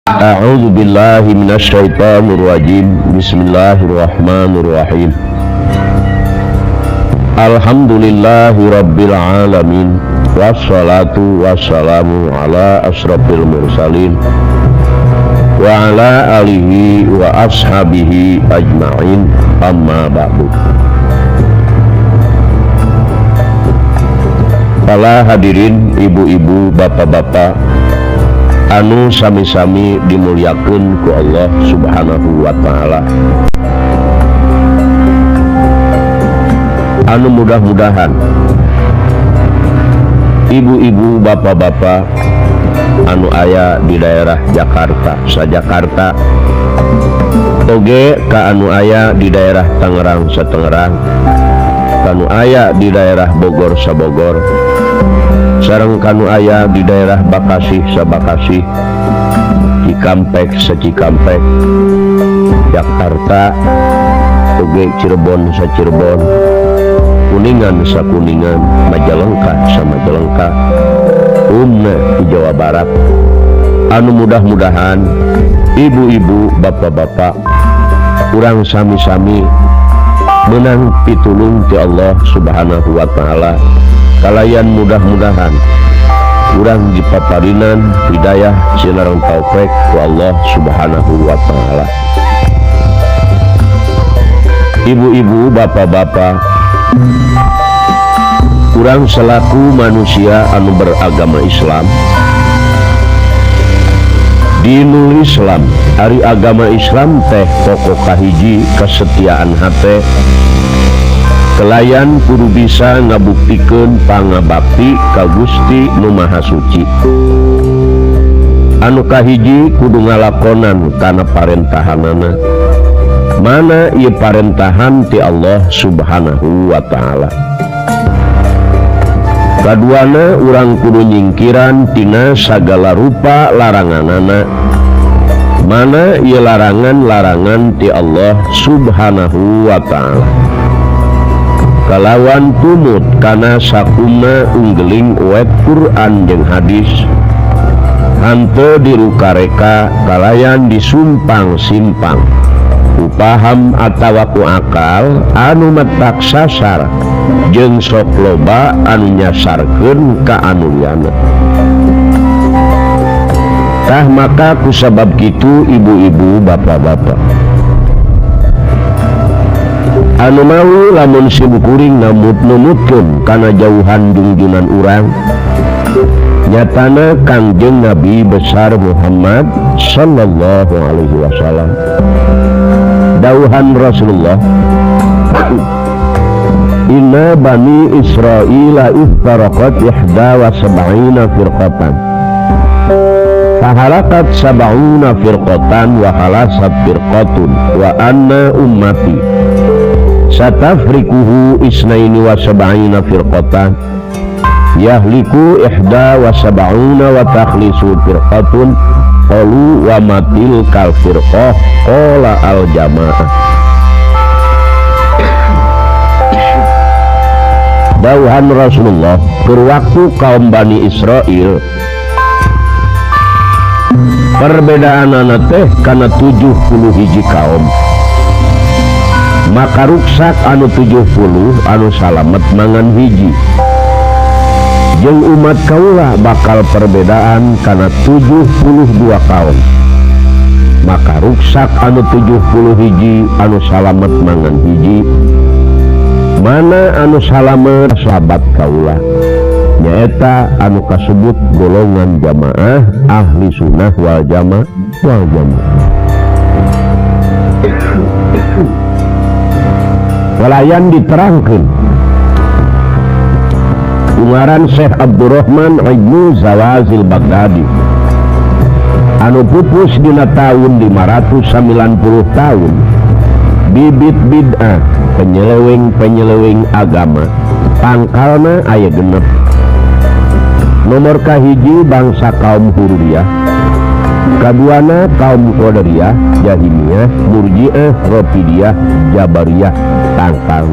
A'udzu billahi minasyaitonir rajim. Bismillahirrahmanirrahim. Alhamdulillahi rabbil alamin. Wassalatu wassalamu ala asrofil mursalin wa ala alihi wa ashabihi ajma'in. Amma ba'du. Para hadirin ibu-ibu, bapak-bapak anu sami-sami dimuliakeun ku Allah Subhanahu wa ta'ala, anu mudah-mudahan ibu-ibu, bapak-bapak anu aya di daerah Jakarta sajakarta oge ka anu aya di daerah Tangerang satangerang, kanu aya di daerah Bogor sabogor, sareng kanu aya di daerah Bakasi sabakasi, Cikampek sacikampek, Jakarta oge Cirebon sacirebon, Kuningan sakuningan, Majalengka samajalengka, umna di Jawa Barat. Anu mudah-mudahan ibu-ibu, bapak-bapak urang sami-sami menang pitulung ti Allah Subhanahu wa ta'ala, kalayan mudah-mudahan urang dipaparinan hidayah sinareng taufik ku Allah Subhanahu wa ta'ala. Ibu-ibu, bapak-bapak, urang selaku manusia anu beragama Islam, dinul Islam ari agama Islam teh pokok kahiji kesetiaan hate, kelayan kudu bisa ngabuktikeun pangabakti ka Gusti Nu Maha Suci. Anu kahiji kudu ngalakonan kana parentahanana, mana ieu parentahan ti Allah Subhanahu wa ta'ala. Kaduana urang kudu nyingkiran tina sagala rupa laranganana, mana ieu larangan-larangan ti Allah Subhanahu wa ta'ala. Kalawan tumut kana sakuna unggeling wet Quran jeung hadis, hanteu dirukareka kalayan disumpang-simpang ku paham atawa ku akal anu metak sasar jeung sok loba anu nyasarkeun ka anu liana. Tah maka kusabab kitu ibu-ibu, bapak-bapak, anu mau lamun simkuring namut-numutkeun kana jauhan junjunan urang, nyatana Kangjeng Nabi besar Muhammad sallallahu alaihi wasallam, dawuhan Rasulullah, inna bani Israila iftaraqat 71 firqatan fahalakat 70 firqatan wa halasat firqatun wa anna ummati satafrikuhu isnaini wa sab'ina firqatan yahliku 71 wa takhlisu firqatun qalu wa matil kal firqah qala al jamaah. Dawuhan Rasulullah, berwaktu kaum Bani Israel perbedaanana teh kana 70 hiji kaum, maka ruksak anu 70 anu salamet mangan hiji, jeung umat kaula bakal perbedaan kana 72 kaum, maka ruksak anu 70 hiji anu salamet mangan hiji, mana anu salamet sahabat kaula nyaeta anu kasebut golongan jamaah ahli sunnah wal jamaah. Walayan diterangkeun ngaran Syekh Abdurrahman Ibnu Zawazil Baghdadi anu pupus dina tahun 590 tahun, bibit bid'ah penyeleweng agama pangkalna aya genep. Nomor kahiji bangsa kaum Hurriyah, kaduana kaum Qadariyah, Jahmiyah, Murji'ah, Rafidiyah, Jabariyah tangkal.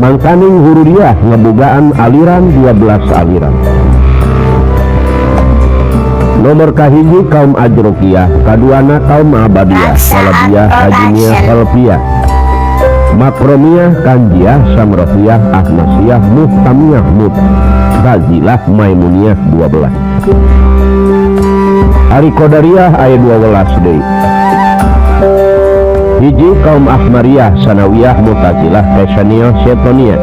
Mangkaning Hurriyah ngebogaan aliran 12 aliran. Nomor kahiji kaum Ajrokiyah, kaduana kaum Abadiyah, Salabiyah, Hajimiyah, Salafiyah, Makromiyah, Kanjiyah, Samrafiyah, Ahmasiyah, Muhtamiyah, Mu'tazilah, Maimuniyah 12. Ari Qadariyah ayat 12 deui. Hiji kaum Ahmariyah, Sanawiyah, Mu'tazilah, Kaisaniyah, Syatoniyah,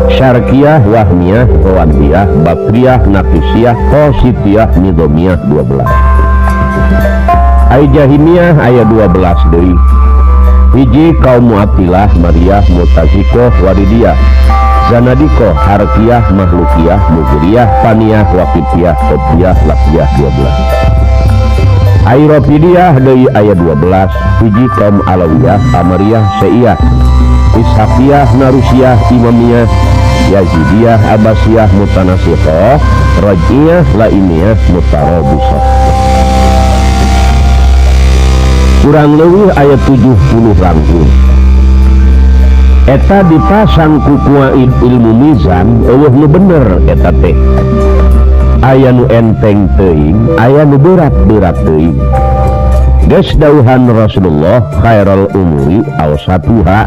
Syarqiyah, Wahmiyah, Rawandiyah, Bakriyah, Naqisiyah, Qositiyah, Nidomiyah 12. Ai Jahimiyah ayat 12 deui. Hiji kaum Mu'attilah, Mariyah, Mu'tazikoh, Waridiyah, Zanadikoh, Harqiyah, Mahlukiyah, Mujriyah, Faniyah, Waqifiyah, Qadriyah, Laqiyah 12. Ai Rafidiyah deui ayat 12. Hiji kaum Alawiyah, Amariyah, Syiah, Ishaqiyah, Narusiyah, Imamiyah, Yazidiyah, Abbasiyah, Mutanasihah, Raj'iyah, Lainiyah, Mutarabisah. Kurang leuwih ayat 70 rangkung. Eta dipasang ku kuaid ilmu mizan eueuh nu bener eta teh. Aya nu enteng teuing, aya nu berat-berat teuing. Geus dawuhan Rasulullah khairul umuri awsatuha.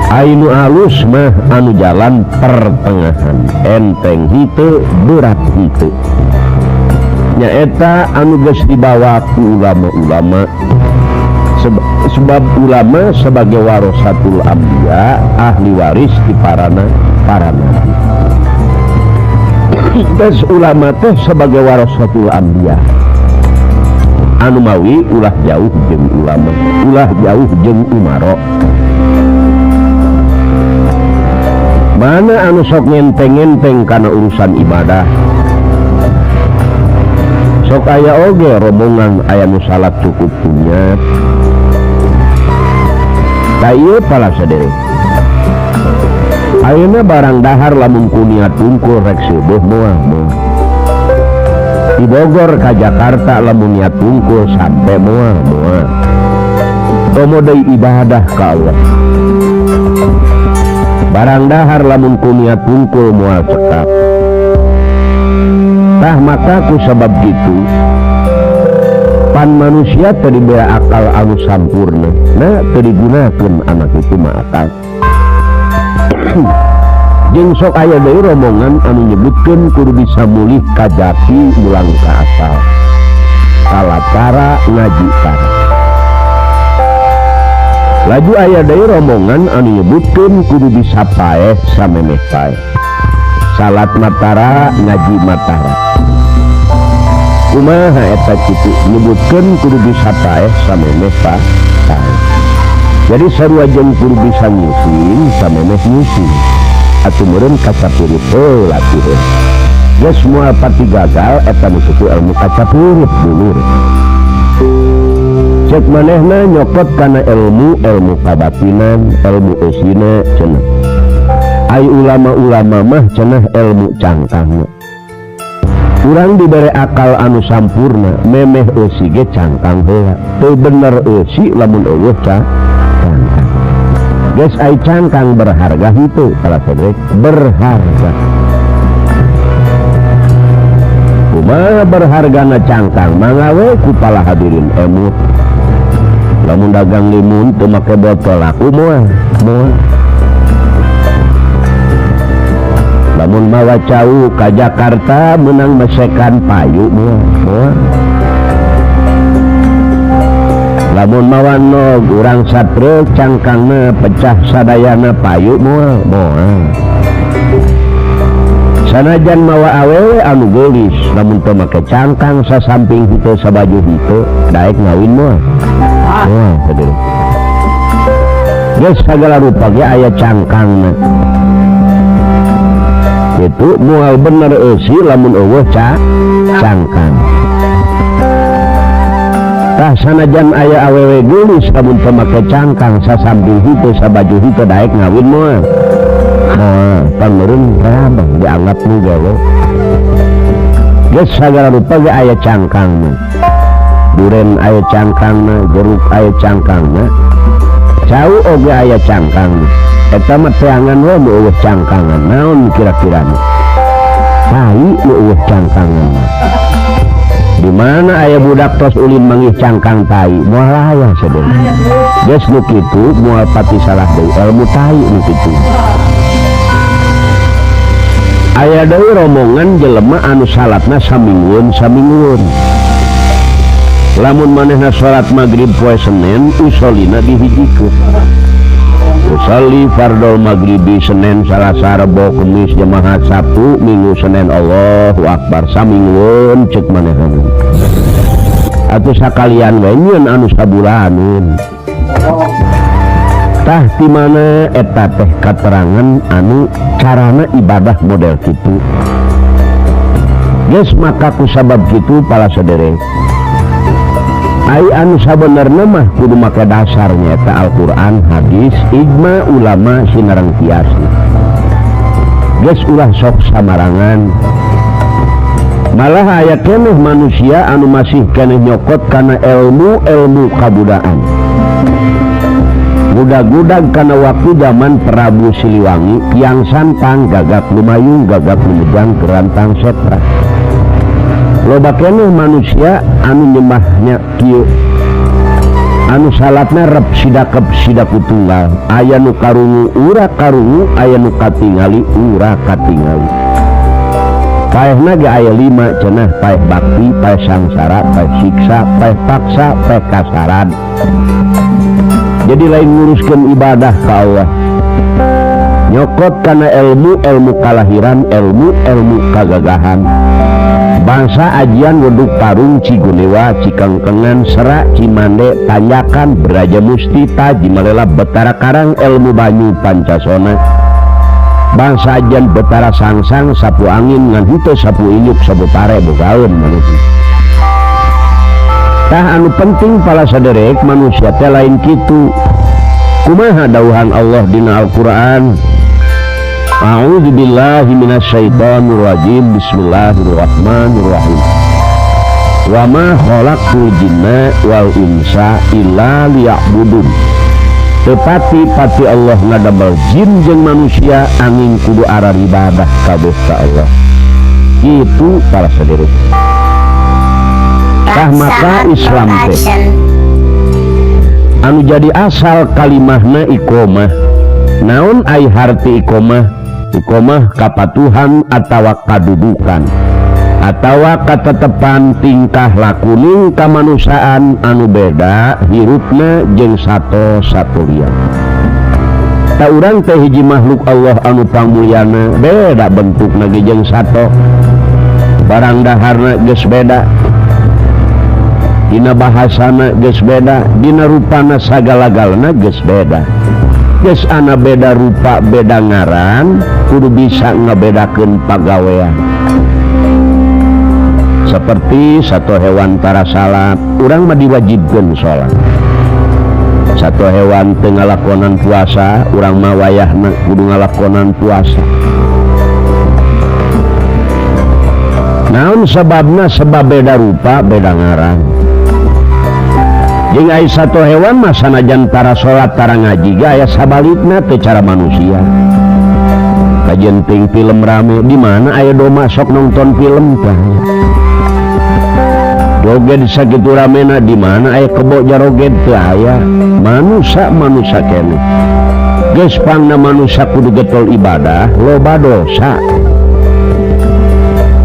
Ainu alus mah anu jalan pertengahan, enteng henteu, berat henteu. Nyaeta anu geus dibawa ku ulama-ulama. Sebab ulama sebagai warasatul anbiya, ahli waris di para nabi. Terus ulama teh sebagai warasatul anbiya, anu mawi ulah jauh jeung ulama, ulah jauh jeung umaro. Mana anu sok ngenteng-ngenteng kana urusan ibadah, sok aya oge rombongan aya nu salat cukup punya. Ieu pala sadere. Ayeuna barang dahar lamun kunia tungkul rek seueuh moal. Di Bogor ka Jakarta lamun niat tungkul sampe moal. Komo deui ibadah ka Allah. Barang dahar lamun kunia tungkul moal cekap. Tah maka ku sabab gitu pan manusia teu dibere akal anu sampurna, nah teu digunakeun anak itu mah akal. Jeung sok aya deui rombongan anu nyebutkeun kudu bisa mulih ka jati mulang ka asal. Salah cara ngaji cara. Laju aya deui rombongan anu nyebutkeun kudu bisa paeh samemeh paeh. Salat matara ngaji matara. Kumaha eta kitu nyebutkeun kudu bisa paeh samemeh paeh. Jadi sarua jeung kudu bisa nyusin samemeh nyusin. Atuh meureun kacapurit heuh latihan. Geus moal pati gagal eta nu suku ilmu kacapurit dulur. Cek manehna nyokot kana ilmu kabatinan, ilmu eusina cenah. Ai ulama-ulama mah cenah ilmu cangkangna. Urang dibere akal anu sampurna, memeh eusi ge cangkang heula. Teu bener eusi lamun eueuh cangkang. Geus ai cangkang berharga henteu kala sadek berharga. Kumaha berhargana cangkang mangawe ku pala hadirin emut. Lamun dagang limun teu make botol laku moal. Lamun mawa cau ka Jakarta menang mesekan payu moal. Lamun mawa nog urang satrek cangkangna pecah sadayana payu moal. Sanajan mawa awewe anu geulis lamun teu make cangkang sasamping henteu sabaju henteu daek ngawin moal. Teu. Geus sagala rupa ge aya cangkangna. Itu moal bener eusi lamun eueuh cangkang. Tah sanajan aya awewe geulis lamun teu make cangkang sasamping henteu sabaju henteu daek ngawin moal. Pan meureun rabang dianggap nu gawe. Geus sagala rupa ge aya cangkangna. Duren aya cangkangna, jeruk aya cangkangna. Cau oge aya cangkangna. Eta mah teangan we nu eueuh cangkangan. Naon kira-kirana? Tai nu eueuh cangkangan. Di mana aya budak tos ulin mangih cangkang tai moal aya sadeu geus nu kitu moal pati salah deui ilmu tai nu kitu. Aya deui rombongan jelema anu salatna saminggueun lamun manehna salat magrib poe Senin usolina dihijikeun usolli fardol maghribi Senin Salasa Rebo Kemis Jumahat Sabtu Minggu Senin Allahu Akbar saminggueun ceuk manehna atuh sakalian we nyieun anu sabulaneun tah ti mana eta teh katerangan anu carana ibadah model kitu geus maka ku sabab kitu para saderek ai anu sabenerna mah kudu make dasarnya eta Al-Qur'an hadis ijma ulama sinareng kiasna geus ulah sok samarangan malah aya keneh manusia anu masih keneh nyokot kana ilmu kabudaan gudag-gudag kana waktu zaman Prabu Siliwangi Kiang Santang gagap lumayung gagap lumejang kerantang setra loba keneh manusia anu nyembahnya kieu anu salatna rep sidakep sidaku tunggal aya nu karungu ura karungu aya nu katingali ura katingali paehna ge aya 5 cenah paeh bakti paeh sangsara paeh siksa paeh paksa paeh kasaran jadi lain nguruskeun ibadah ka Allah nyokot kana ilmu kalahiran ilmu kagagahan bangsa ajian weduk parung Cigunewa Cikengkengan Serak Cimande Tanjakan Beraja Mustita Jimalela Betara Karang ilmu banyu Pancasona bangsa ajian Betara Sangsang sapu angin ngan henteu sapu inyuk sapu pare bogaeun manusia tah anu penting pala saderek manusia teh lain kitu kumaha dawuhan Allah dina Al-Qur'an A'udzubillahi minasyaitonir rajim bismillahirrahmanirrahim wa ma khalaqtul jinna wal insa illa liya'budun tepati pati Allah ngadamel jin jeung manusia angin kudu arah ibadah kabeh ka Allah itu para saderek tah maka Islam teh anu jadi asal kalimahna iqomah naon ai harti iqomah kapatuhan atawa kadudukan atawa katetepan tingkah lakuning kamanusiaan anu beda hirupna jeung sato liya ta urang teh hiji makhluk Allah anu pamulyana beda bentukna ge jeung sato barang daharna geus beda dina bahasana geus beda dina rupana sagala-galana geus beda geus ana beda rupa beda ngaran kudu bisa ngabedakeun pagawean seperti satu hewan tara salat urang mah diwajibkeun salat satu hewan teu ngalakonan puasa urang mah wayahna kudu ngalakonan puasa naon sababna sebab beda rupa beda ngaran jeung aya satu hewan mah sanajan tara salat tara ngaji ge aya sabalikna teu cara manusia kajenting film rame di mana aya doma sok nonton film tah joget sakitu ramena di mana aya kebo jaroget teu aya manusia keneh geus pangna manusia kudu getol ibadah loba dosa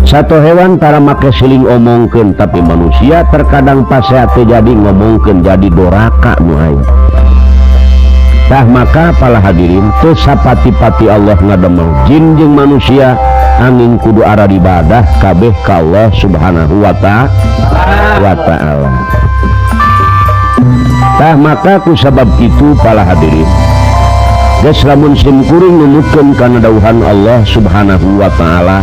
satu hewan tara make siling omongkeun tapi manusia terkadang pasea teu jadi ngomongkeun jadi doraka nu aya tah maka para hadirin teu sapati-pati Allah ngademel jin jeung manusia angin kudu arah ibadah kabeh ka Allah Subhanahu wa ta'ala tah maka ku sabab kitu para hadirin geus lamun simkuring numutkeun kana dawuhan Allah Subhanahu wa ta'ala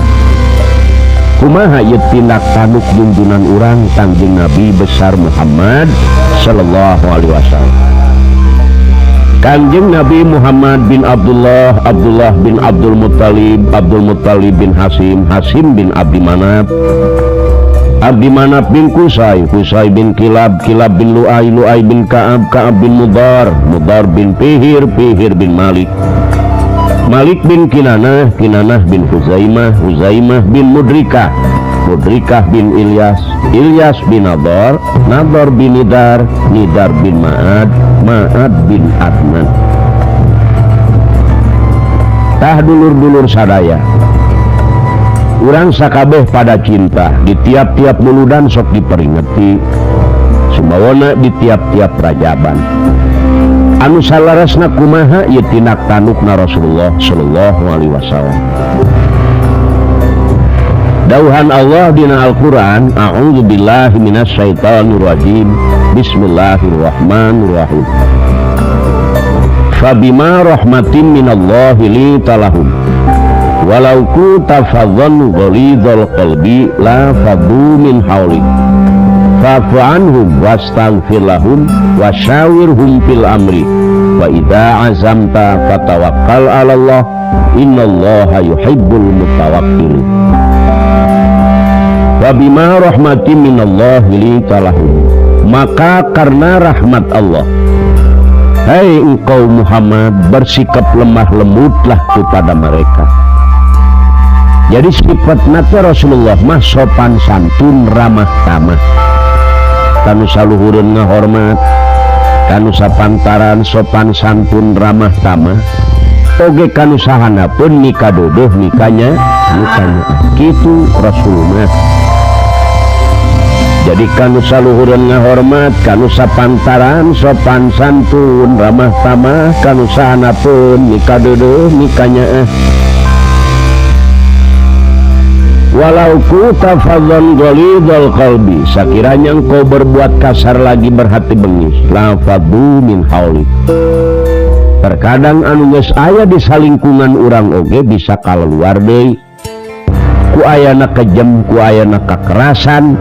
kumaha ieu tindak tanduk junjunan urang Kangjeng Nabi besar Muhammad sallallahu alaihi wasallam Kangjeng Nabi Muhammad bin Abdullah bin Abdul Muttalib bin Hasim bin Abdi Manaf bin Qusay bin Kilab bin Lu'ay bin Ka'ab bin Mudar bin Fihir bin Malik bin Kinanah bin Huzaimah bin Mudrikah Mudrikah bin Ilyas, Ilyas bin Nador, Nador bin Nidar, Nidar bin Ma'ad, Ma'ad bin Adnan. Tah dulur-dulur sadaya, urang sakabeh pada cinta di tiap-tiap muludan sok diperingeti, sumawana di tiap-tiap rajaban. Anu salarasna kumaha ieu tinak tanukna Rasulullah sallallahu alaihi wasallam. Dauhan Allah dina Al-Quran, a'udzubillahi minasyaitonirrajim, bismillahirrahmanirrahim. Fabima rahmatin minallahi lintalahum walau kunta fadhan ghalidhal qalbi la faddu min hawlik fa'fu anhum wastaghfir lahum wasyawirhum fil amri wa idza azamta fatawakkal 'ala Allah innallaha yuhibbul mutawakkilin. Wa bima rahmatin minallahi lintalahum, maka karena rahmat Allah, hai engkau Muhammad bersikap lemah lembutlah kepada mereka. Jadi sifat nate Rasulullah mah sopan santun ramah tamah, kanu saluhureun ngahormat, kanu sapantaran sopan santun ramah tamah, oge kanu sahanapeun mikadodoh mikanya kitu Rasulullah. Jadi kanu saluhureun ngahormat, kanu sapantaran sopan santun ramah tamah, kanu sahanapeun mikadodoh mikanya walau kunta fadhan ghalidhal qalbi, sakiranya engkau berbuat kasar lagi berhati bengis, la faddu min haulik. Terkadang anu geus aya di salingkungan urang oge bisa kaluar deui ku ayana kejem, ku ayana kakerasan,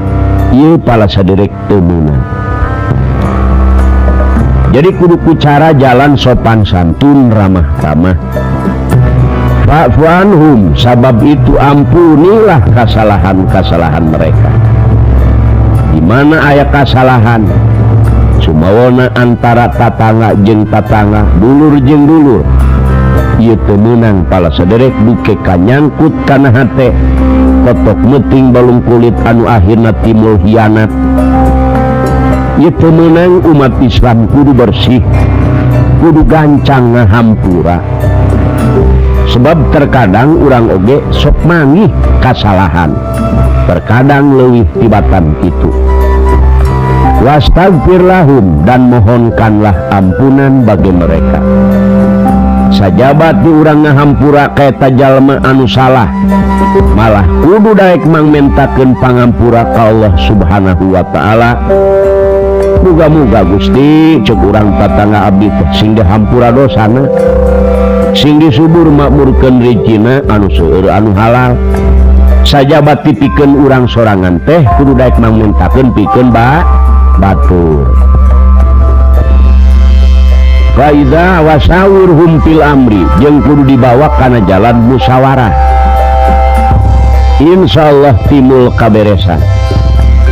ieu pala saderek teu meunang. Jadi kudu ku cara jalan sopan santun ramah tamah. Fa'fu anhum, sabab itu ampunilah kesalahan-kesalahan mereka. Di mana aya kesalahan, sumawana antara tatangga jeung tatangga, dulur jeung dulur, ieu teu meunang pala saderek duke kanyangkut kana hate, kotok meuting balung kulit anu akhirna timbul hianat. Ieu teu meunang. Umat Islam kudu bersih, kudu gancang ngahampura. Sebab terkadang urang oge sok manggih kasalahan, terkadang leuwih tibatan kitu. Wastaghfir lahum, dan mohonkanlah ampunan bagi mereka. Sajabat di urang ngahampura kaeta jalma anu salah, malah kudu daek mangmentakeun pangampura ka Allah Subhanahu wa taala. Muga-muga Gusti ceuk urang tatangga abdi teh sing dihampura dosana, sing disubur makmurkeun rezina anu seueur anu halal. Sajabat tipikeun urang sorangan teh kudu daek mangmentakeun pikeun batur. Fa idza wasawirhum fil amri, jeung kudu dibawa kana jalan musyawarah, insyaallah timbul kaberesan.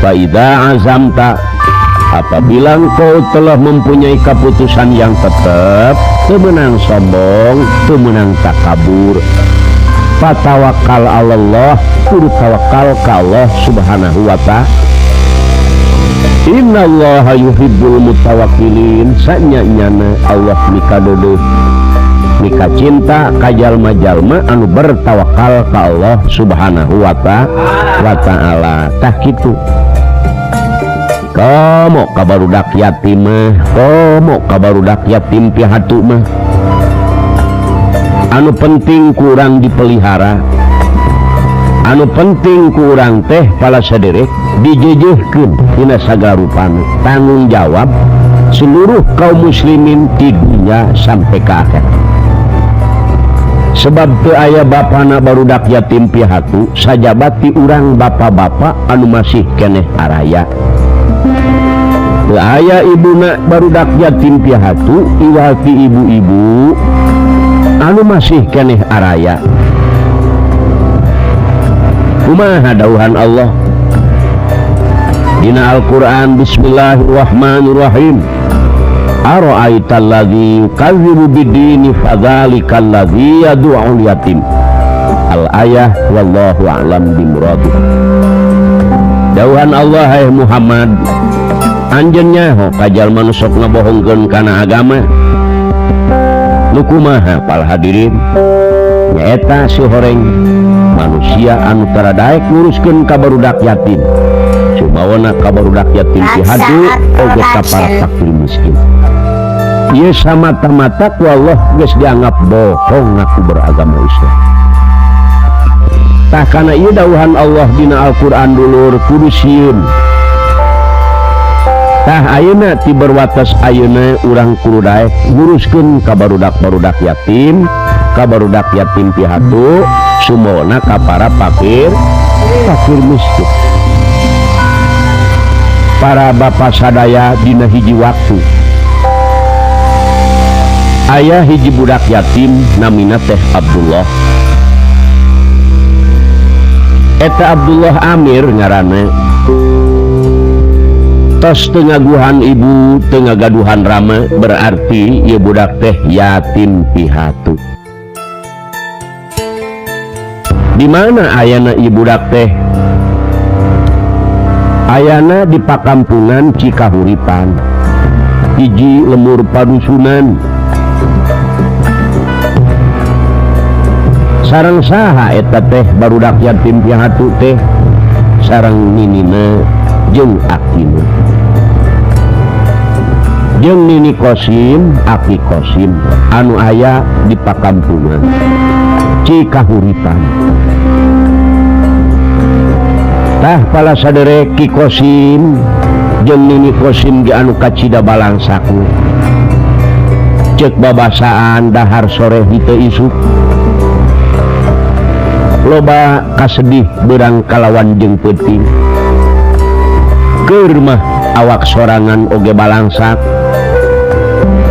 Fa idza azamta, apabila engkau telah mempunyai keputusan yang tetap, teu meunang sombong, teu meunang takabur, fatawakkal 'ala Allah, kudu tawakal ka Allah Subhanahu wa ta'ala. Innallaha yuhibbul mutawakkilin, sanyanyana Allah mikadodo mika cinta ka jalma-jalma anu bertawakal ka Allah Subhanahu wa ta'ala. Tah kitu. Komo ka barudak yatim mah, komo ka barudak yatim piatu mah, anu penting kurang dipelihara, anu penting kurang teh pala saderek dijejehkeun dina sagala rupana. Tanggung jawab seluruh kaum muslimin di dunia sampai ke akhirat. Sebab teu aya bapana barudak yatim piatu, sajabat ti urang bapa-bapa anu masih keneh araya. Teu aya ibuna barudak yatim piatu, iwal ti ibu-ibu anu masih keneh araya. Kumaha dauhan Allah dina Al-Quran, bismillahirrahmanirrahim. Ara'aital ladzi yukadzibu bid-dini fadzalikal ladzi yad'ul yatim. Al-ayah wallahu a'lam bimurad. dauhan Allah hai Muhammad anjeunnya ho kajal manusok ngabohongkeun kana agama nu kumaha pal hadirin nyaeta si horeng manusia anu tara daek nguruskeun ka barudak yatim sumawana ka barudak yatim pihadu oge ka para fakir miskin ieu samata-mata ku Allah geus dianggap bohong ngaku beragama Islam. Tah kana ieu dawuhan Allah dina Al-Qur'an dulur kudu sieun. Tah ayeuna ti berwates ayeuna urang kudu daek nguruskeun ka barudak-barudak yatim, ka barudak yatim piatu, sumoana ka para fakir miskin. Para bapak sadaya dina hiji waktu aya hiji budak yatim namina teh Abdullah. Eta Abdullah Amir ngaranna. Tos teu ngaguhan ibu, teu ngagaduhan rama, berarti ieu budak teh yatim piatu. Di mana ayana ieu budak teh? Ayana di pakampungan Cikahuripan. Hiji lemur padusunan. Sareng saha eta teh barudak yatim piatu teh sareng ninina jeung akina jeung nini Kosim aki Kosim anu aya di pakampungan Cikahuripan. Tah pala sadere Ki Kosim jeung nini Kosim ge anu kacida balangsaku cek babasaan dahar sore henteu isuk loba kasedih berang kalawan jeung peuting keur mah awak sorangan oge balangsak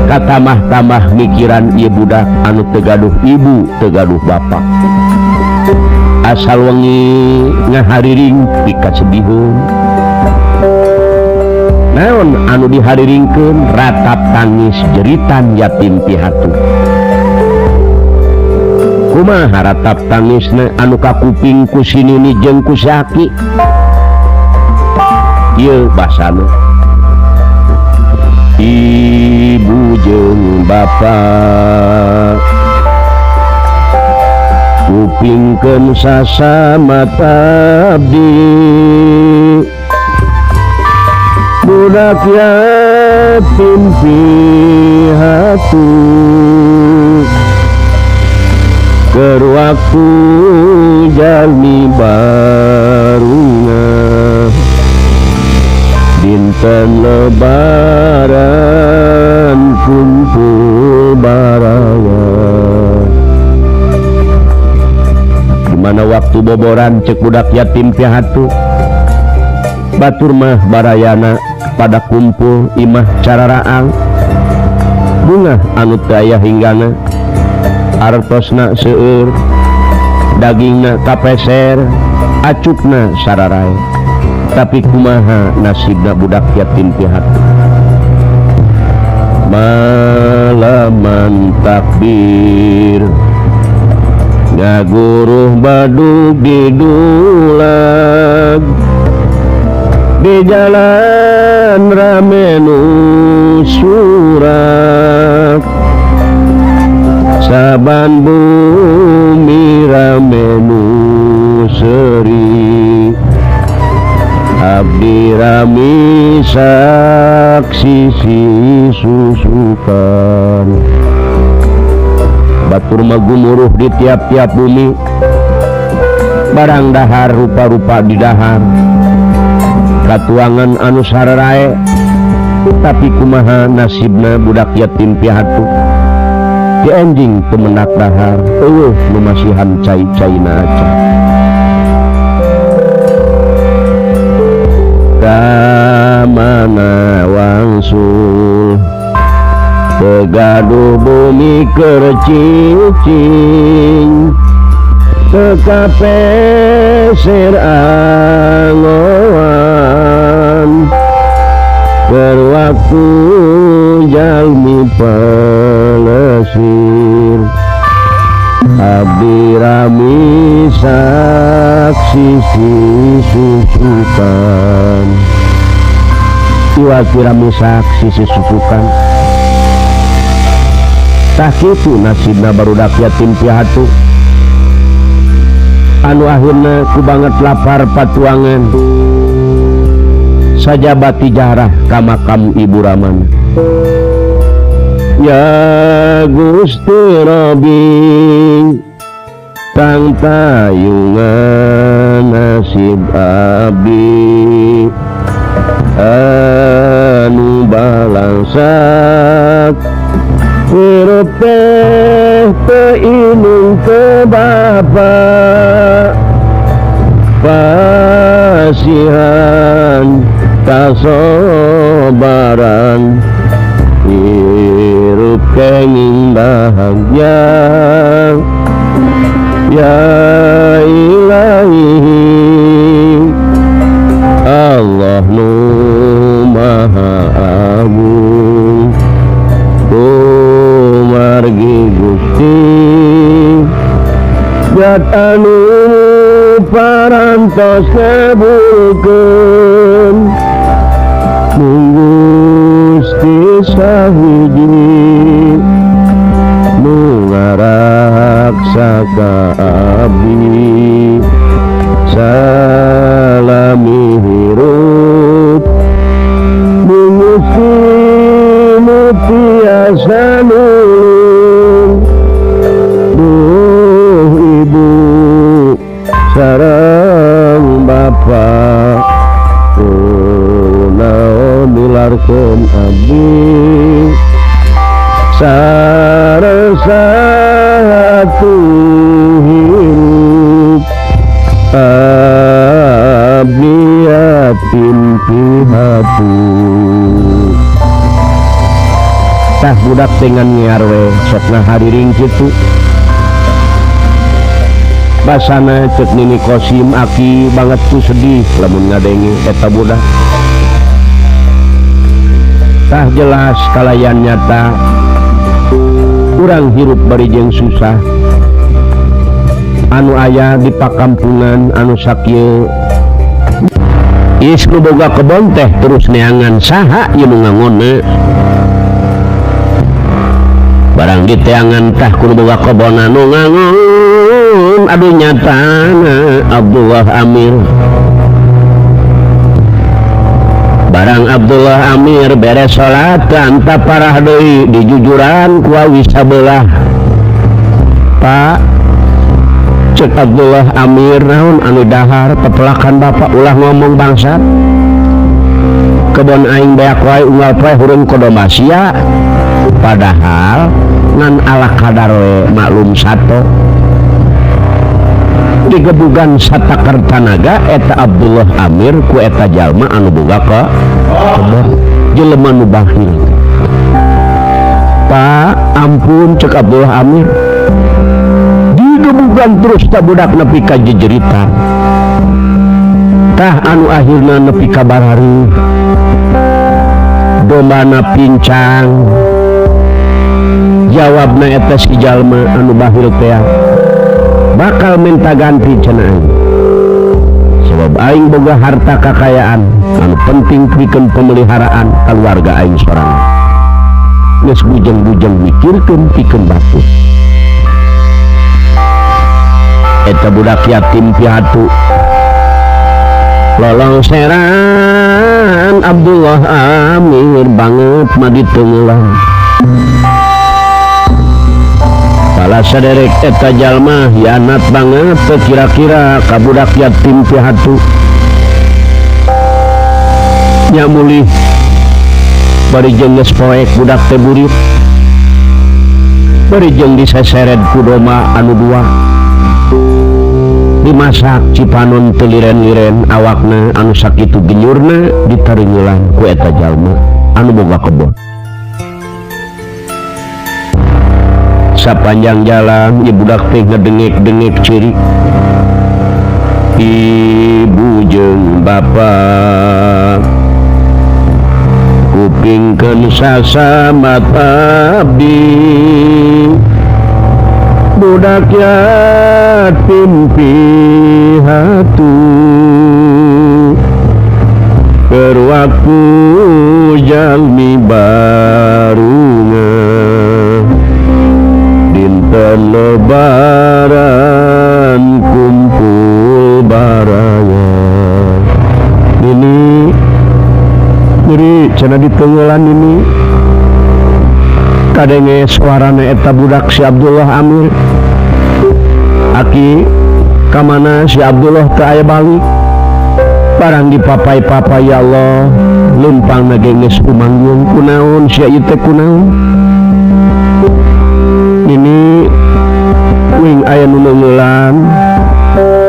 katamah-tamah mikiran ieu budak anu teu gaduh ibu teu gaduh bapa asal wengi ngahariring ti kasedihun naon anu dihariringkeun ratap tangis jeritan yatim piatu. Kumaha ratap tangisna anu kakuping ku sinini jeung ku saki ieu basana ibu jeung bapa kupingkeun sasamata abdi budak yatim piatu keur waktu jalmi baruna dinten lebaran kumpul baraya dimana waktu boboran cek budak yatim piatu batur mah barayana pada kumpul imah cararaang bunga anu teu aya hinggana artosna seueur dagingna kapeser acukna sararae tapi kumaha nasibna budak yatim piatu malaman takbir ngaguruh badug di dulag di jalan rame nu surak saban bumi rame nu seri abdi rami saksi susukan batur magumuruh di tiap-tiap bumi barang dahar rupa-rupa di dahar katuangan anu sararae tapi kumaha nasibna budak yatim piatu di enjing temenak dahar eueuh nu masihan cai-caina aca kamana wangsul tegaduh bumi kercicing kekapesir angoan berwaktu jalmi pelesir abdi rami saksi susukan kira misak sisi susukan tak itu nasibna barudak yatim piatu anu akhirna ku banget lapar patuangan saja bati jarah ka makam ibu Raman ya Gusti Robi tang tayungan nasib abdi anu balangsak hirup teh teinung ke Bapa pasihan kasobaran hirup kenging bahagia ya ilahi Allah nu maha agung margi Gusti zat anu parantos kabulkeun mung Gusti sahiji nu ngaraksa ka abdi salami hirup mung Gusti nu tiasa nulung duh ibu sareng bapak kunaon milarkeun abdi saresa satu hirup abdi yatim piatu tah budak dengan ngarwe sok ngahariring kitu basana cek nini Kosim aki banget ku sedih lamun ngadengi eta budak tah jelas kalayan nyata urang hirup bari jeung susah anu aya di pakampungan anu sakieu is nu boga kebon teh terus neangan saha ieu nu ngangonna barang diteangan tah kudu boga kebon anu ngangon aduh nyatana Abdullah Amir barang Abdullah Amir beres salat anta parah deui di jujuran ku awi sabelah Pak cek Abdullah Amir naon anu dahar tepelakan bapak ulah ngomong bangsat kebon aing beak wae unggal poe hurung kodomba sia padahal ngan ala kadar we maklum sato digebugan satakar tanaga eta Abdullah Amir ku eta jalma anu boga ka kebon jelema nu bakhil Pak ampun cek Abdullah Amir digebugan terus ta budak nepi ka jejeritan tah anu akhirna nepi ka barari dombana pincang jawabna eta si jalma anu bakhil teh bakal minta ganti cenah sebab aing boga harta kekayaan anu penting pikeun pemeliharaan keluarga aing sorangan geus bujang-bujang mikirkeun pikeun batu eta budak yatim piatu lolong seran Abdullah Amir banget mah ditenggelam pala saderek eta jalma hianat banget kira-kira ka budak yatim piatu nya mulih bari jeung geus poek budak teh burit bari jeung diseseret ku doma anu dua dimasak cipanon teu liren-liren awakna anu sakitu genyurna ditaringelan ku eta jalma anu boga kebon sapanjang jalan ibu budak teh ngedengek-dengek ciri ibu jeung bapak kupingkeun sasamat abdi budak yatim piatu waktu jalmi barunga dinten lebaran kumpul baraya ini jadi cenah ditenggelan ini kadenge suarana eta budak si Abdullah Amir aki kamana si Abdullah teu aya balik barang dipapai-papai ya Allah lempang nage geus umanggung kunaon sia ieu teh kunaon ini wing aya nu neungelan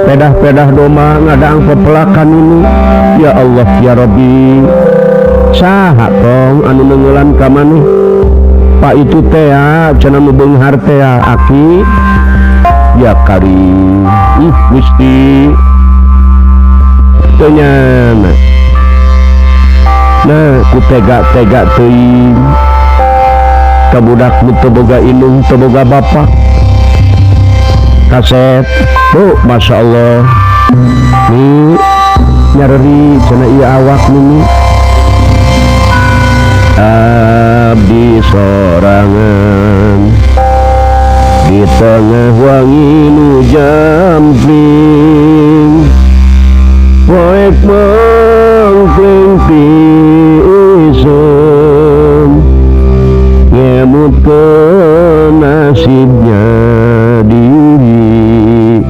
pedah-pedah domba ngadaang pepelakan ini ya Allah ya Rabbi saha tong anu neungelan ka maneh Pak itu teh cenah nu beunghar teh aki ya karim Gusti ternyata nah ku tega-tega teuing ka budak nu teu boga indung teu boga bapa kaset tuh Masya Allah nih nyareri cenah ieu awak nini abdi sorangan di tengah wangi nu jampling poek mangkling pisun ngemutkeun nasibnya diri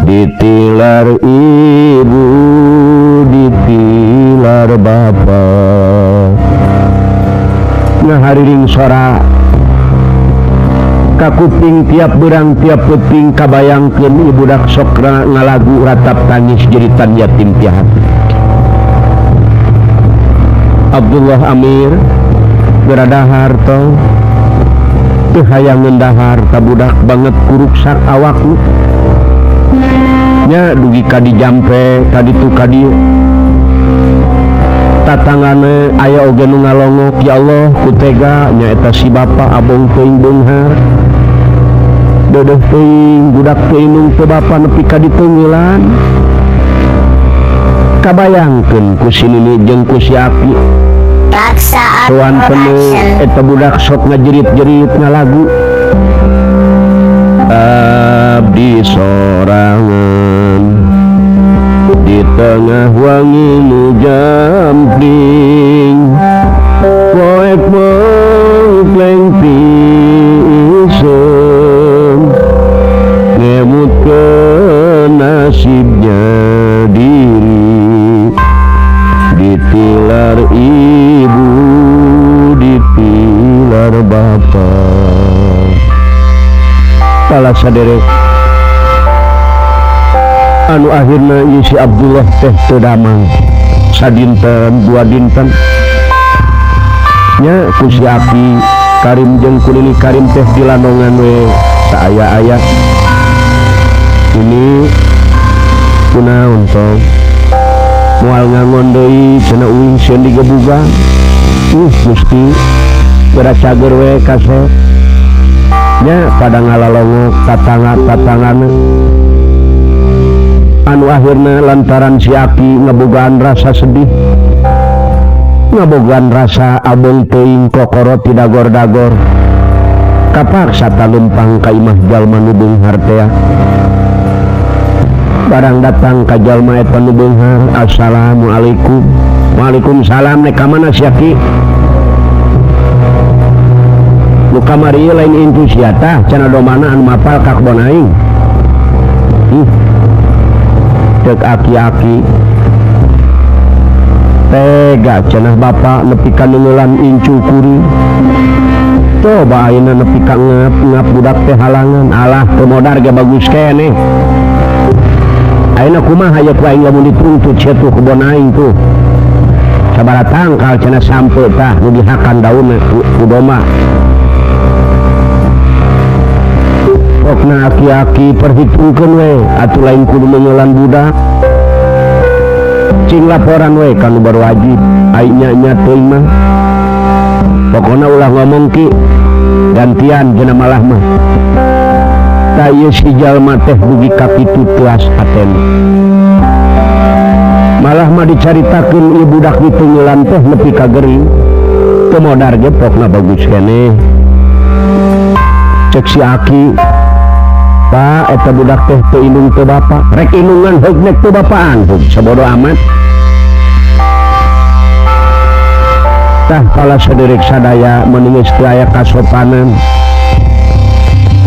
ditilar ibu ditilar bapa ngahariring sora kakuping tiap berang tiap peuting kabayangkeun ieu budak sok ngalagu ratap tangis jeritan yatim piatu Abdullah Amir geradahar tong teu hayang ngendahar ka budak banget kuruksak awakna nya dugi ka dijampe ka ditu ka dieu tatangana aya oge nu ngalongok ya Allah ku tega nya eta si bapa abong teuing beunghar dedeh teuing budak teu indung teu bapa nepi ka diteunggelan kabayangkeun ku si Nini jeung ku si Aki tuan penuh eta budak sok ngajerit-jerit ngalagu abdi sorangan di tengah wangi nu jampling poek mangkleng pisun ngemutkeun nasibnya diri ditilar ibu ditilar bapa pala saderek anu akhirna ieu si Abdullah teh teu damang sadinten dua dinten nya ku si Aki Karim jeung ku Nini Karim teh dilandongan we saaya-aya ini kunaon tong moal ngangon deui cenah uing sieun digebugan Gusti geura cager we kaset nya pada ngalalongok tatangana anu akhirnya lantaran si Aki ngebogaan rasa sedih ngebogaan rasa abong teuing kokoro tidak dagor-dagor kapaksa talumpang ka imah jalma nu beunghar teh barang datang ka jalma eta nu beunghar assalamualaikum waalaikumsalam nek ka mana si Aki nu kamari lain intu sia tah cenah domana anu mapal ka kebon aing cek aki-aki tega cenah bapa nepi ka neungelan incu kuring coba ayeuna nepi ka ngap budak teh halangan alah teu modar ge bagus keneh ayeuna kumaha aya ku aing lamun dituntut sia tuh kebon aing tuh sabaraha tangkal cenah sampe tah nu dihakan daunna ku doma pokna aki-aki perhitungkeun we atuh lain kudu neungelan budak cing laporan we kanu baru wajib aing nya teuing mah pokona ulah ngomong ki gantian cenah malah mah ta ieu si jalma teh dugi ka kitu teas hatena malah mah dicaritakeun ieu budak ditunggulan teh nepi ka gering teu modar ge pokna bagus keneh cek si Aki Pak eta budak teh teu indung teu bapa rek indungan heug nek teu bapaan heug sabodo amat tah pala saderek sadaya mending geus teu aya kasopanan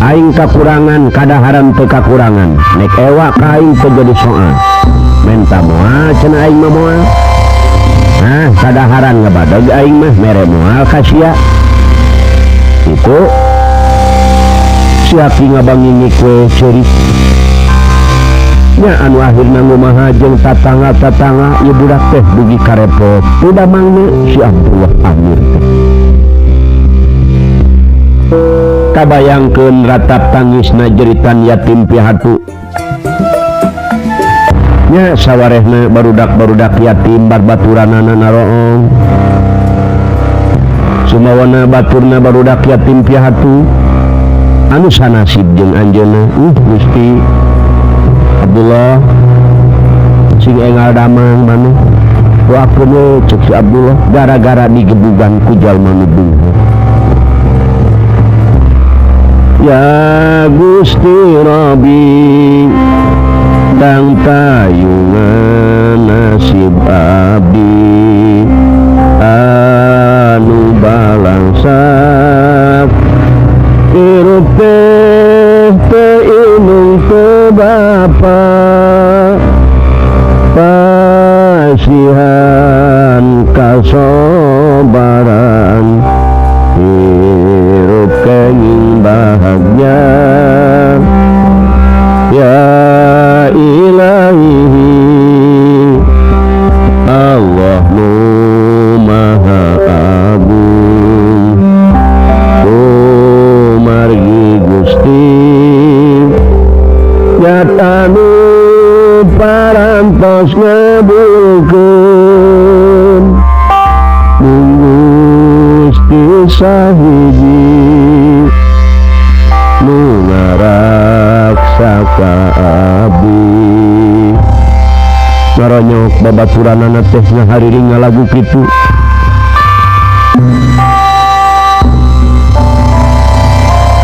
aing kakurangan kadaharan teu kakurangan nek ewa ka aing teu jadi soal menta moal cenah aing mah moal nah kadaharan ngabadeg aing mah mere moal ka sia itu si Aki ngabangingik we ceurik nya anu akhirna ngumaha jeung tatangga-tatangga ieu budak teh dugi karepot teu damangna si Abdullah Amir kabayangkeun ratap tangisna jeritan yatim piatu nya sawarehna barudak-barudak yatim barbaturanana naroong sumawana baturna barudak yatim piatu anu sanasib jeung anjeunna Gusti Abdullah sing engal damang maneh doakeun we cek si Abdullah gara-gara digebugan ku jalma nu beunghar ya Gusti Rabbi tang tayungan nasib abdi anu balangsak hirup teh teu indung teu bapa pasihan kasobaran hirup kenging bahagia ya ilahi Allah nu maha agung margi Gusti nyata nu parantos ngabulkeun Gusti sahiji nu ngaraksa ka abdi naronyok babaturanana teh ngahariring ngalagu kitu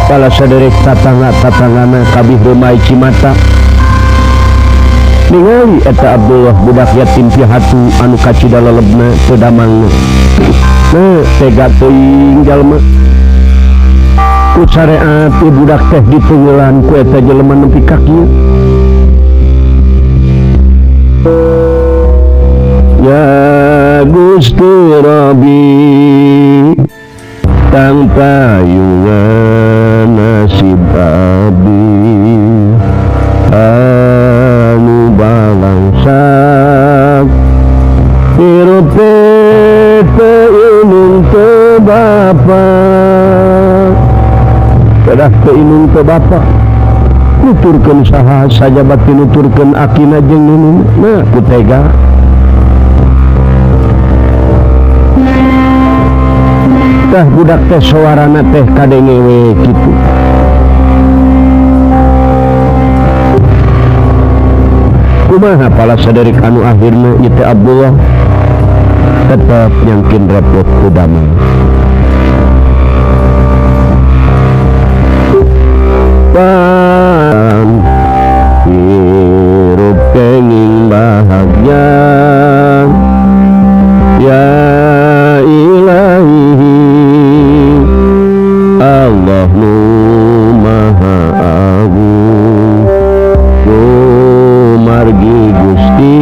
pala saderek tatangga-tatanggana kabih remai Cimata ningali eta Abdullah budak yatim piatu anu kacida lelebna teu damangna tega teuing jalma ku careat ieu budak teh ditunggulan ku eta jelema nepi ka kieu ya Gusti Rabbi tang tayungan nasib abdi anu balangsak hirup teh teu indung teu bapa kedah teu indung teu bapa nuturkeun saha saja bati nuturkeun akina jeung nununa nah ku tega tah budak teh sawarana teh kadenge we kitu kumaha pala saderek anu akhirna ieu teh Abdullah tetep nyangkin repot ku damang pan hirup kenging bahagia ya ilahi Allah nu maha agung nu margi Gusti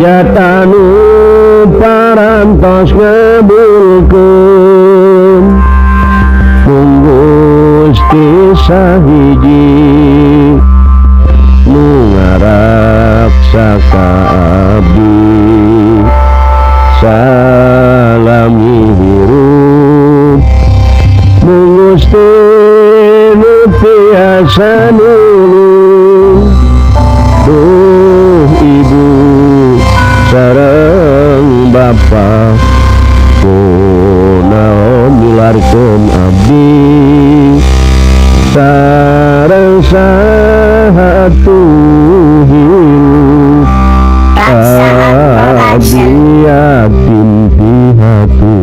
jata nu parantos ngabulkeun mung Gusti sahiji nu ngaraksa ka abdi salami hirup mung Gusti nu tiasa nulung duh ibu sareng bapa kunaon milarkeun abdi sareng sahatu hirup abiyatin pihatu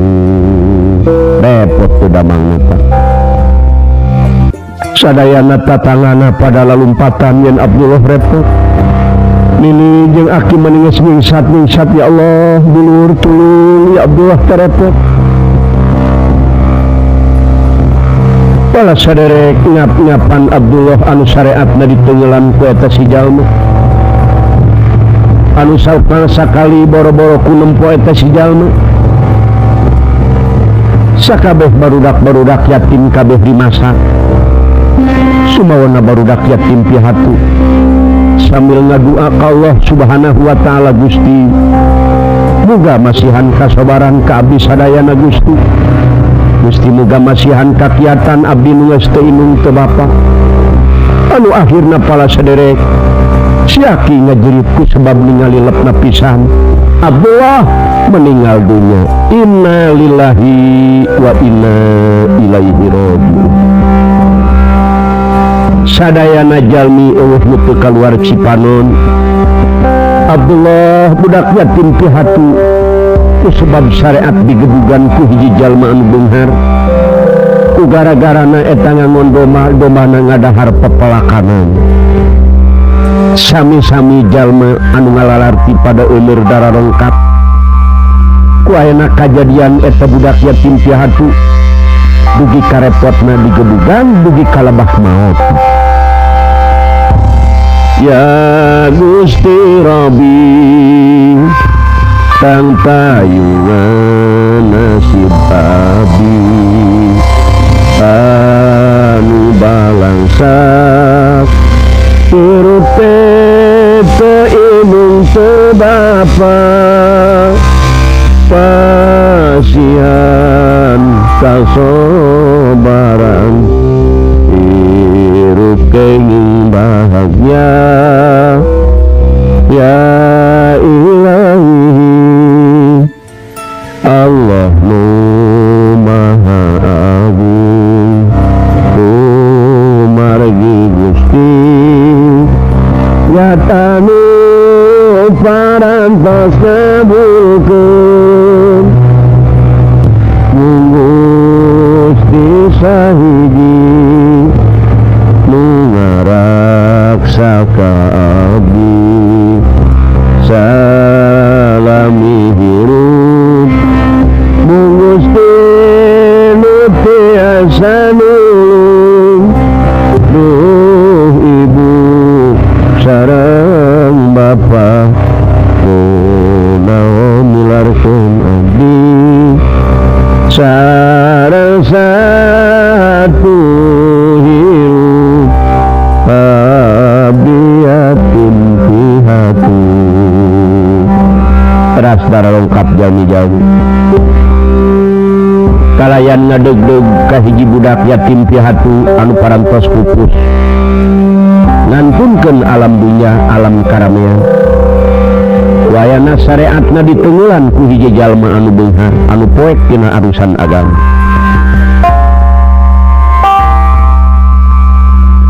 repot udah mangeta sadayana tatangana pada lalumpatan yen Abdullah repot nini jeung aki meninges mingsat ya Allah dulur tulung ya Abdullah terepot pala saderek ngap-ngapan Abdullah anu syariatna ditenggelan ku eta si jalma anu saukna sakali boro-boro ku nempo eta si jalma sakabeh barudak-barudak yatim kabeh dimasak sumawana barudak yatim pihatu sambil ngadua ka Allah subhanahu wa ta'ala Gusti muga masihan kasabaran ka abdi sadayana Gusti Gusti muga masihan kakiatan abdi nu geus teu inung teu bapa anu akhirna pala saderek siaki ngajerit ku sebab ningali lepna pisan Abdullah meninggal dunia inna lillahi wa inna ilaihi raji'un sadayana jalmi eueuh nu teu kaluar Cipanon Abdullah budak yatim pihatu ku sebab syariat digebugan ku hiji jalma anu beunghar ku gara-garana eta ngangon domana ngadahar pepelakanan sami-sami jalma anu ngalalarti pada umur dara rongkap ku ayeuna kajadian eta budak yatim piatu dugi karepotna digebugan dugi kalebah maot ya Gusti Rabbi tang tayungan nasib abdi anu balangsak turut teu inung teu bapa pasihan kasobaran hirup kenging bahagia ya ilahi Allah nu maha agung kumargi Gusti yatanu parantos kabulkeun Gusti sahiji nu ngaraksa ka abdi salami hirup Gusti nu tiasa nulung duh ibu sareng bapa kunaon milarkeun abdi sareng satu hirup abdi yatim pihatu teras dara lengkap jalmi-jalmi kalayan ngadeg-deg ka hiji budak yatim pihatu anu parantos pupus ngantunkeun alam dunya alam karamean wayana syariatna ditenggelan ku hiji jalma anu beunghar anu poek tina arusan agama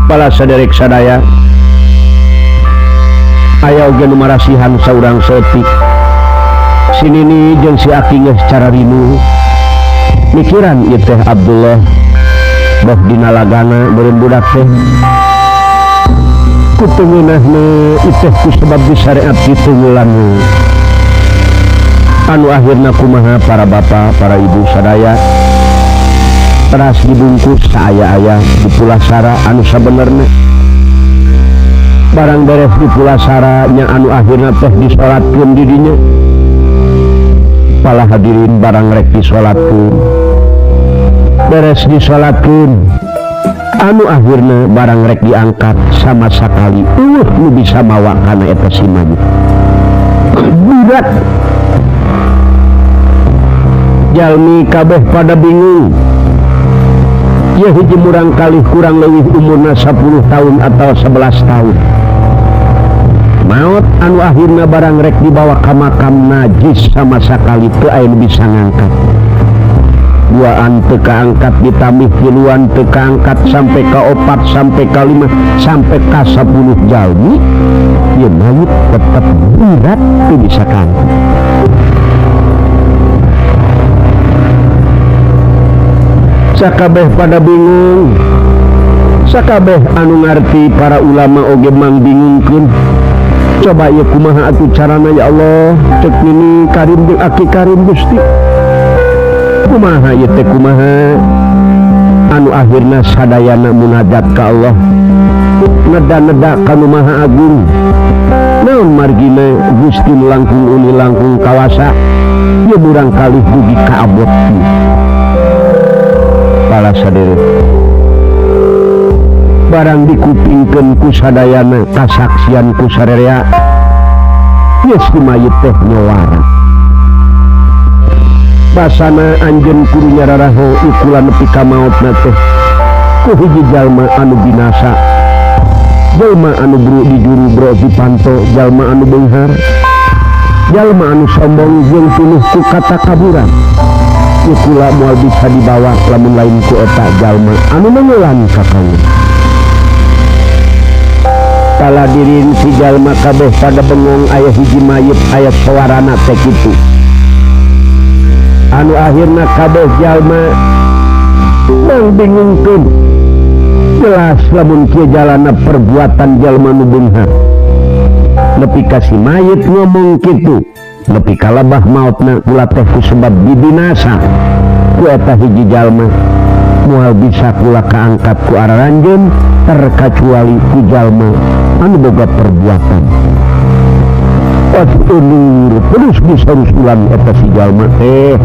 pala saderek sadaya aya oge nu marasihan saurang setik sinini jeung si aki geus cara rindu mikiran ieu teh Abdullah boh dina lagana beureun budak teh kutungeunahna iteh ku sebab di syariat ditenggelan anu akhirna kumaha para bapa para ibu sadaya teras dibungkus saaya-aya di pulasara anu sabenerna barang beres di pulasara nya anu akhirna teh disolatkeun di dinya pala hadirin barang rek disolatkeun beres disolatkeun anu akhirna barang rek diangkat sama sakali nu bisa mawa kana eta si maju budak jalmi kabeh pada bingung ya hiji murang kali kurang leuwih umurna 10 tahun atau 11 tahun maot anu akhirna barang rek dibawa ka makam najis sama sakali teu aya nu bisa ngangkat duaan teu kaangkat ditambih tiluan teu kaangkat sampai ka 4 sampai ka 5 sampai ka 10 jalmi ieu mayit tetep berat teu bisa kangkung. Sakabeh pada bingung, sakabeh anu ngarti para ulama oge mang bingungkeun. Coba ieu kumaha atuh carana ya Allah, cek ini karim jeung aki karim Gusti. Kumaha ieu teh kumaha? Anu akhirna sadayana munajat ka Allah. Neda-neda kanu Maha Agung. Naon margina Gusti langkung uni langkung kawasa. Ieu burang kalih dugi kaabot. Pala sadere barang dikupingkeun ku sadayana kasaksian ku sarerea geus si mayit teh nyowara basana anjeun kudu nyararaho ukulan nepi ka maotna teh ku hiji jalma anu binasa, jalma anu buru di juru bro dipanto, jalma anu beunghar, jalma anu sombong jeung pinuh ku kata kaburan. Kula moal bisa dibawa lamun lain ku eta jalma anu mengulan ka kaula. Kala dirin si jalma kabeh pada bengong aya hiji mayit aya sawarana teh kitu. Anu akhirna kabeh jalma mang bingungkeun. Jelas lamun kieu jalana perbuatan jalma nu beunghar. Nepi ka si mayit ngomong kitu. Nepi kalabah mautna kula teh ku sebab dibinasa ku eta hiji jalma moal bisa kula kaangkat ku araranjeun terkecuali ku jalma anu boga perbuatan unur terus bisa rusulan eta si jalma teh.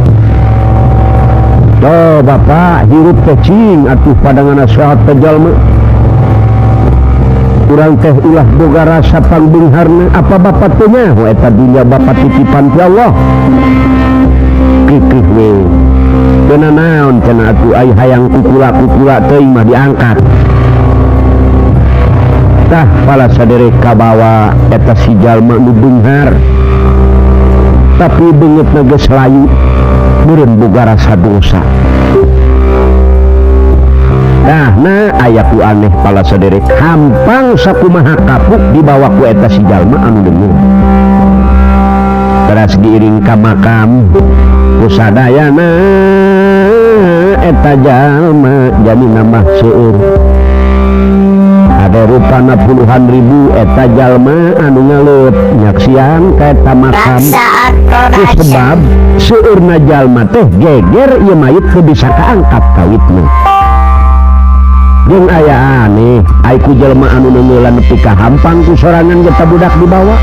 Tuh bapak hirup teh cing atuh padangan nasihat teh jalma. Urang teh ulah boga rasa pangbeungharna apa bapak teh nyaho eta dunya bapak titipan ti Allah. Kikih we. Beuna naon cenah atuh ai hayang kukula teuing mah diangkat. Tah pala sadere kabawa eta si jalma nu beunghar. Tapi beungeutna geus layu, meureun boga rasa dosa. Nah aya ku aneh pala sadere hampang sakumaha kapuk dibawa ku eta si jalma anu deungeur. Teras diiring ka makam ku sadayana eta jalma janina mah seueur. Ada rupana puluhan ribu eta jalma anu ngaleut nyaksian ka eta makam. Ku sebab seueurna jalma teh geger ieu mayit teu bisa kaangkat kawitna. Jeung aya aneh ai ku jelema anu neungeulana nepi ka hampang ku sorangan geta budak dibawa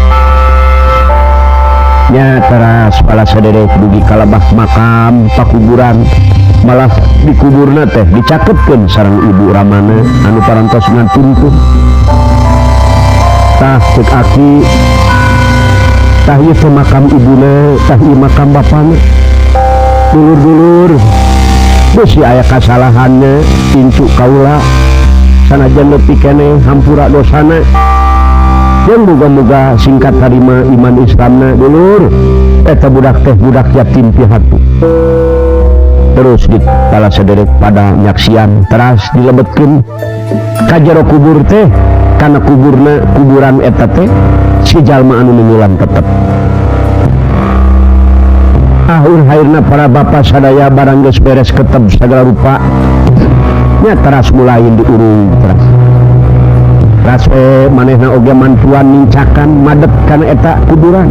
nya teras pala sadere dugi kalabah makam pakuburan malah dikuburna teh dicakeutkeun sareng ibu ramana anu parantos ngantuntun tah cek aki tah ieu teh makam ibuna tah ieu makam bapana dulur-dulur besi aya kasalahannya incu kaula sanajan leutik keneh hampura dosana jeung muga-muga singkat harima iman Islamna dulur eta budak teh budak yatim piatu terus di kala sadere pada nyaksian teras dilebetkeun ka jero kubur teh kana kuburan eta teh si jalma anu ninggalan tetep. Ahur hairna para bapak sadaya barang geus beres ketep sagala rupa nya teras mulai diurung teras manehna oge mantuan nincakan madet kana eta kuburan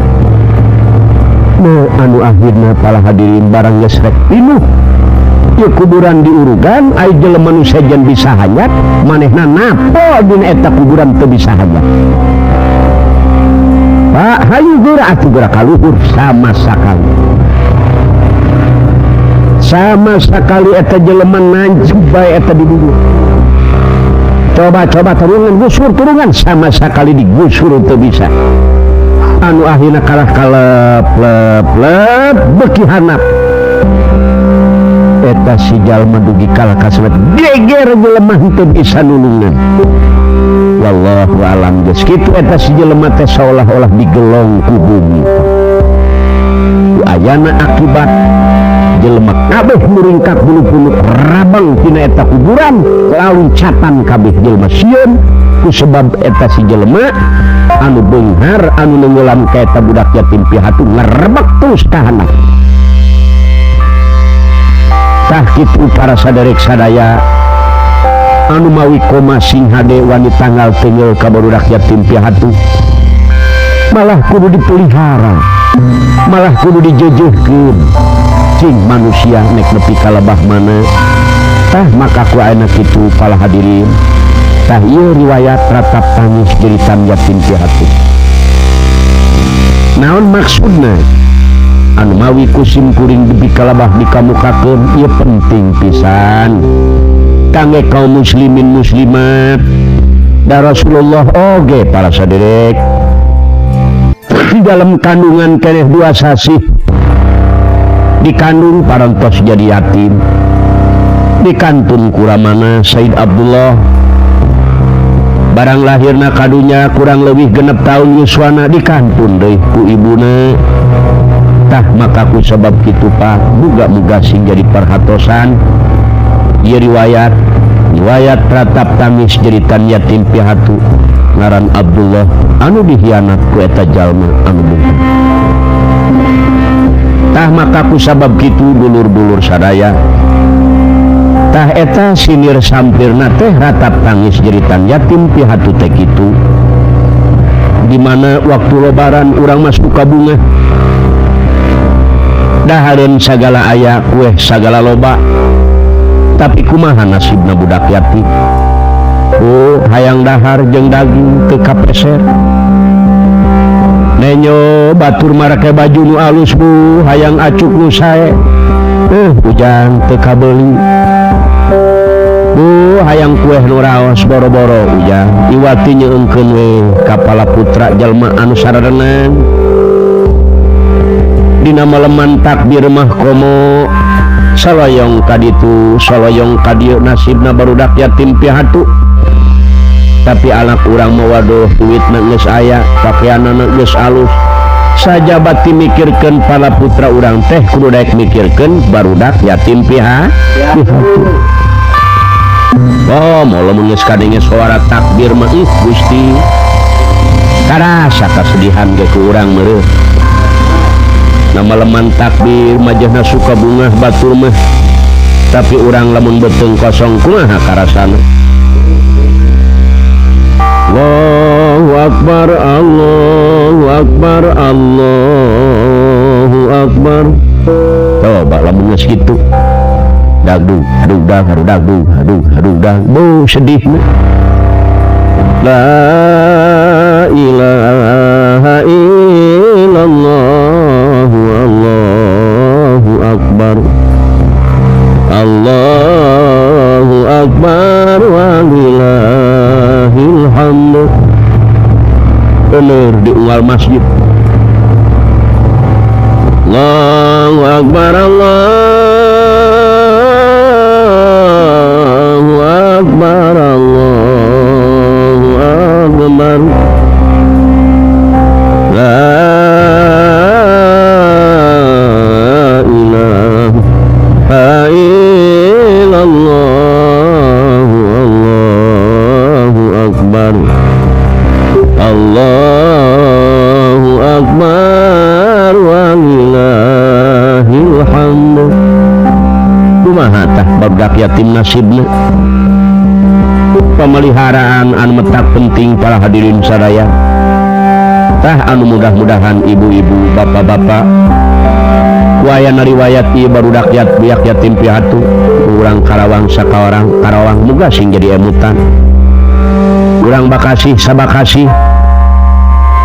anu akhirna pala hadirin barang geus rek pinuh ieu kuburan diurugan ai jelema nu sejen bisa hayat manehna napo dina eta kuburan teu bisa hayat. Pak hayu geura atuh geura kaluhur sama sekali eta jelema nancep bae eta dibubur. Coba turungan gusur turungan sama sekali digusur teu bisa. Anu akhirna kalah kalep beki hanap. Eta si jalma dugi kalah kasebut geger jelema teu bisa nulungan. Wallahu alam geus kitu eta si jelema teh seolah-olah digelong ku bumi. Ayana akibat jelema kabeh muringkat bulu-bulu rabang tina eta kuburan launcatan kabeh jelema sieun ku sebab eta si jelema anu beunghar anu nenggelam ka eta budak yatim piatu ngarebek terus tahanan. Tah kitu para saderek sadaya anu mawi koma sing hade wani tanggal tengel ka barudak yatim piatu malah kudu dipelihara, malah kudu dijejehkeun cing manusia nek nepi ka lebah mana. Tah maka ku ayeuna kitu para hadirin, tah ieu riwayat ratap tangis jeritan yatim piatu. Naon maksudna? Anu mawi kusim kuring debi kalabah dikamukakeun ieu penting pisan kangge kaum muslimin muslimat da Rasulullah oge para saderek di dalam kandungan keneh dua sasih dikandung parantos jadi yatim dikantun kuramana Said Abdullah barang lahirna kadunya kurang lebih genep tahun yuswana dikantun deui ku ibuna. Tah maka ku sebab kitu Pak muga-muga sing jadi perhatosan ieu riwayat ratap tangis jeritan yatim piatu ngaran Abdullah anu dihianat ku eta jalma anu mungkin. Tah maka ku sabab kitu dulur-dulur sadaya tah eta sinir sampirna teh ratap tangis jeritan yatim piatu teh kitu di mana waktu lebaran urang masuk ka bunga dahareun sagala aya kueh sagala loba tapi kumaha nasibna budak yatim. Oh hayang dahar jeung daging teu kapeser nenyo batur marake baju nu alus bu hayang acuk nu sae ujang teu kabeuli bu hayang kueh nu raos boro-boro ujang iwati nyeungkeun we kapala putra jalma anu sararenang dina maleman takbir mah komo saloyong kaditu saloyong kadieu nasibna barudak yatim piatu tapi anak urang mah waduh duitna geus aya pakaianna geus alus saja bati mikirkeun para putra urang teh kudu daek mikirkeun barudak yatim piatu. Oh mola geus kadenge suara takbir mah ih Gusti karasa kasedihan ge ku urang meureun nama leman takbir majahna suka bunga batur mah tapi urang lamun beteung kosong kumaha karasana. Allahu akbar Allahu akbar Allahu akbar. Coba lamun geus kitu dagdug aduh dah aduh dagdug aduh dah bu sedih mah. La ilaha illallah Allahu akbar Allahu akbar walillahil hamd. Bener di unggal masjid Allahu akbar Allahu akbar Allahu akbar la ilaha illallah Allahu akbar Allahu akbar walillahil hamd. Kumaha tah barudak yatim nasibna pemeliharaan anu metak penting para hadirin sadaya tah anu mudah-mudahan ibu-ibu bapak-bapak wayana riwayat ieu barudak yatim piatu urang Karawang sakaorang Karawang muga sing jadi emutan urang Bakasih sabakasih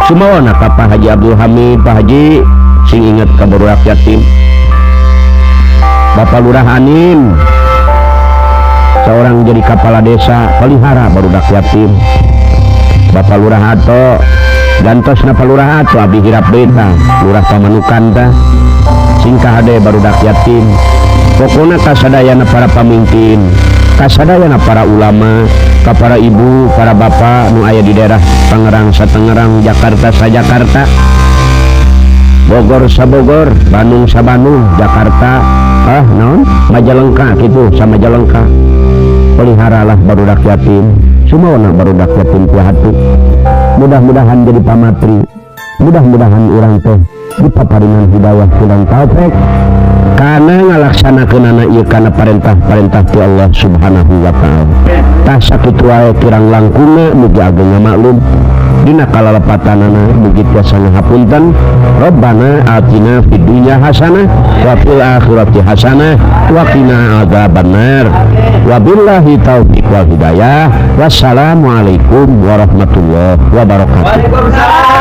sumawana ka Pak Haji Abdul Hamid Pak Haji sing inget ka barudak yatim Bapak Lurah Anin seorang jadi kepala desa pelihara barudak yatim Bapak Lurah Ato gantosna Pak Lurah Ato abdi hirap beta lurah pamanukan tah singkah hade barudak yatim pokona kasadayana para pamimpin kasadayana para ulama ka para ibu para bapak nu aya di daerah Tangerang satangerang Jakarta sajakarta Bogor sabogor Bandung sabandung Jakarta naon Majalengka gitu sama Majalengka peliharalah barudak yatim Sumawana barudak yatim piatu. Mudah-mudahan jadi pamatri. Mudah-mudahan urang teh dipaparingan hidayah kulang taufik kana ngalaksanakeunana ieu kana parentah-parentah ti Allah Subhanahu wa taala. Tah sakitu wae kirang langkungna mugi ageng maklum dina kalalepatanana mugi tiasa ngahapunten. Rabbana atina fid dunya hasanah wa fil akhirati hasanah wa qina adzabannar. Wabillahi taufiq wal hidayah. Wassalamualaikum warahmatullahi wabarakatuh. Waalaikumsalam.